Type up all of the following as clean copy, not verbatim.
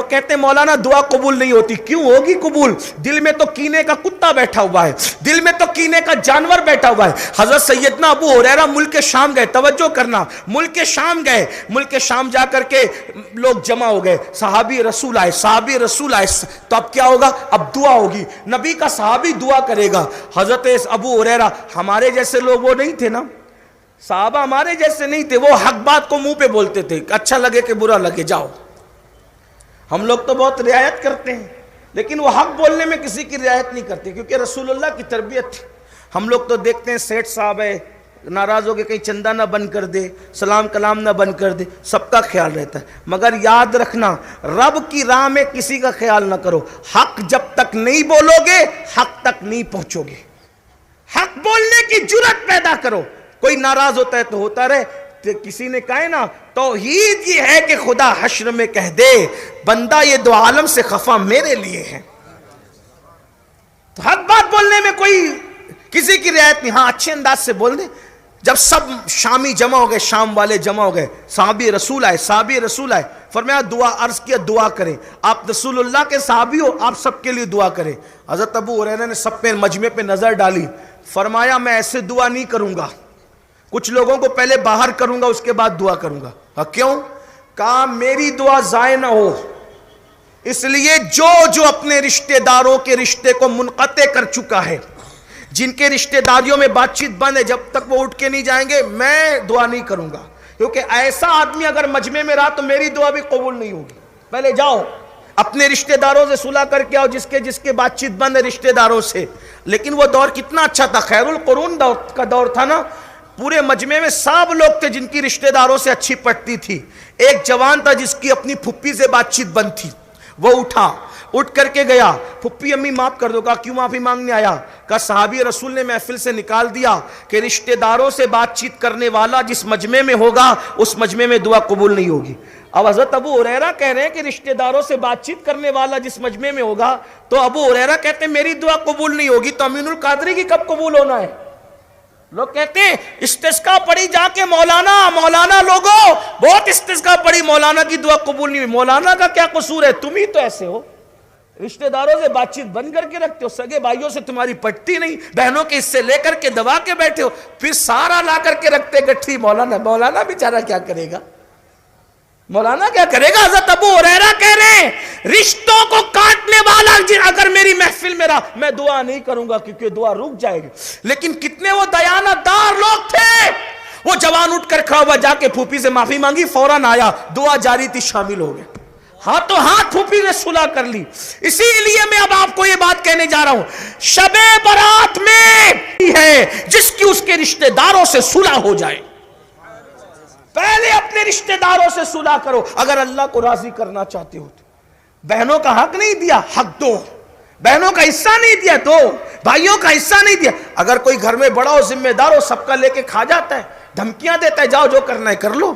لوگ کہتے ہیں مولانا دعا قبول نہیں ہوتی. کیوں ہوگی قبول؟ دل میں تو کینے کا کتا بیٹھا ہوا ہے, دل میں تو کینے کا جانور بیٹھا ہوا ہے. حضرت سیدنا ابو ہریرہ ملک شام گئے, توجہ کرنا, ملک شام گئے, ملک شام جا کر کے لوگ جمع ہو گئے, صحابی رسول آئے, صحابی رسول آئے, تو اب کیا ہوگا؟ اب دعا ہوگی, نبی کا صحابی دعا کرے گا. حضرت ابو ہریرہ ہمارے جیسے لوگ وہ نہیں تھے نا, صحابہ ہمارے جیسے نہیں تھے, وہ حق بات کو منہ پہ بولتے تھے, اچھا لگے کہ برا لگے جاؤ. ہم لوگ تو بہت رعایت کرتے ہیں, لیکن وہ حق بولنے میں کسی کی رعایت نہیں کرتے, کیونکہ رسول اللہ کی تربیت تھی. ہم لوگ تو دیکھتے ہیں سیٹھ صاحب ہے, ناراض ہو کے کہیں چندہ نہ بند کر دے, سلام کلام نہ بند کر دے, سب کا خیال رہتا ہے. مگر یاد رکھنا, رب کی راہ میں کسی کا خیال نہ کرو. حق جب تک نہیں بولو گے حق تک نہیں پہنچو گے. حق بولنے کی جرات پیدا کرو. کوئی ناراض ہوتا ہے تو ہوتا رہے. کسی نے کہا ہے نا, توحید یہ ہے کہ خدا حشر میں کہہ دے بندہ یہ دو عالم سے خفا میرے لیے ہے. تو حق بات بولنے میں کوئی کسی کی رعایت نہیں. ہاں اچھے انداز سے بول دیں. جب سب شامی جمع ہو گئے, شام والے جمع ہو گئے, صحابی رسول آئے, صحابی رسول آئے, فرمایا دعا, عرض کیا دعا کریں. آپ رسول اللہ کے صحابی ہو, آپ سب کے لیے دعا کریں. حضرت ابو ہریرہ نے سب پہ مجمع پہ نظر ڈالی, فرمایا میں ایسے دعا نہیں کروں گا, کچھ لوگوں کو پہلے باہر کروں گا اس کے بعد دعا کروں گا. کیوں؟ کہا میری دعا ضائع نہ ہو, اس لیے جو اپنے رشتہ داروں کے رشتے کو منقطع کر چکا ہے, جن کے رشتہ داریوں میں بات چیت بند ہے, جب تک وہ اٹھ کے نہیں جائیں گے میں دعا نہیں کروں گا. کیونکہ ایسا آدمی اگر مجمع میں رہا تو میری دعا بھی قبول نہیں ہوگی. پہلے جاؤ اپنے رشتہ داروں سے صلح کر کے آؤ, جس کے بات چیت بند ہے رشتہ داروں سے. لیکن وہ دور کتنا اچھا تھا, خیر القرون کا دور تھا نا. پورے مجمع میں سب لوگ تھے جن کی رشتہ داروں سے اچھی پٹتی تھی. ایک جوان تھا جس کی اپنی پھپھی سے بات چیت بند تھی, وہ اٹھ کر کے گیا, پھپھی امی معاف کر دو. کہا کیوں معافی مانگنے آیا؟ کہا صحابی رسول نے محفل سے نکال دیا کہ رشتہ داروں سے بات چیت کرنے والا جس مجمع میں ہوگا اس مجمع میں دعا قبول نہیں ہوگی. اب حضرت ابو ہریرہ کہہ رہے ہیں کہ رشتہ داروں سے بات چیت کرنے والا جس مجمع میں ہوگا, تو ابو ہریرہ کہتے ہیں میری دعا قبول نہیں ہوگی, تو امین القادری کی کب قبول ہونا ہے؟ لوگ کہتے ہیں استسقا پڑھی جا کے مولانا لوگوں بہت استسقا پڑھی, مولانا کی دعا قبول نہیں ہوئی. مولانا کا کیا قصور ہے؟ تم ہی تو ایسے ہو, رشتہ داروں سے بات چیت بند کر کے رکھتے ہو, سگے بھائیوں سے تمہاری پٹتی نہیں, بہنوں کے حصے لے کر کے دبا کے بیٹھے ہو, پھر سارا لا کر کے رکھتے گٹھی. مولانا بیچارہ کیا کرے گا؟ مولانا کیا کرے گا؟ حضرت ابو ہریرہ کہہ رہے ہیں رشتوں کو کاٹنے والا اگر میری محفل میں رہا میں دعا نہیں کروں گا, کیونکہ دعا رک جائے گی. لیکن کتنے وہ دیانت دار لوگ تھے, وہ جوان اٹھ کر کھڑا ہوا, جا کے پھوپھی سے معافی مانگی, فوراً آیا, دعا جاری تھی, شامل ہو گئے. ہاتھوں ہاتھ پھوپھی نے صلح کر لی. اسی لیے میں اب آپ کو یہ بات کہنے جا رہا ہوں, شب برات میں ہے جس کی اس کے رشتہ داروں سے صلح ہو جائے. پہلے اپنے رشتہ داروں سے صلح کرو. اگر اللہ کو راضی کرنا چاہتے ہو تو بہنوں کا حق نہیں دیا, حق دو. بہنوں کا حصہ نہیں دیا, دو. بھائیوں کا حصہ نہیں دیا. اگر کوئی گھر میں بڑا ہو, ذمہ دار ہو, سب کا لے کے کھا جاتا ہے, دھمکیاں دیتا ہے, جاؤ جو کرنا ہے کر لو.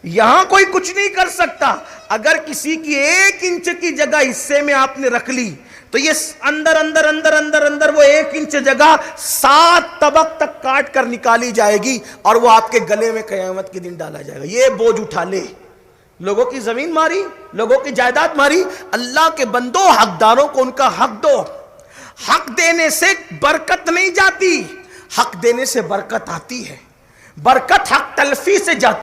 یہاں کوئی کچھ نہیں کر سکتا. اگر کسی کی 1 انچ کی جگہ حصے میں آپ نے رکھ لی تو یہ اندر وہ 1 انچ جگہ 7 طبق تک کاٹ کر نکالی جائے گی, اور وہ آپ کے گلے میں قیامت کے دن ڈالا جائے گا. یہ بوجھ اٹھا لے. لوگوں کی زمین ماری, لوگوں کی جائیداد ماری. اللہ کے بندوں, حقداروں کو ان کا حق دو. حق دینے سے برکت نہیں جاتی, حق دینے سے برکت آتی ہے. برکت حق تلفی سے جاتی.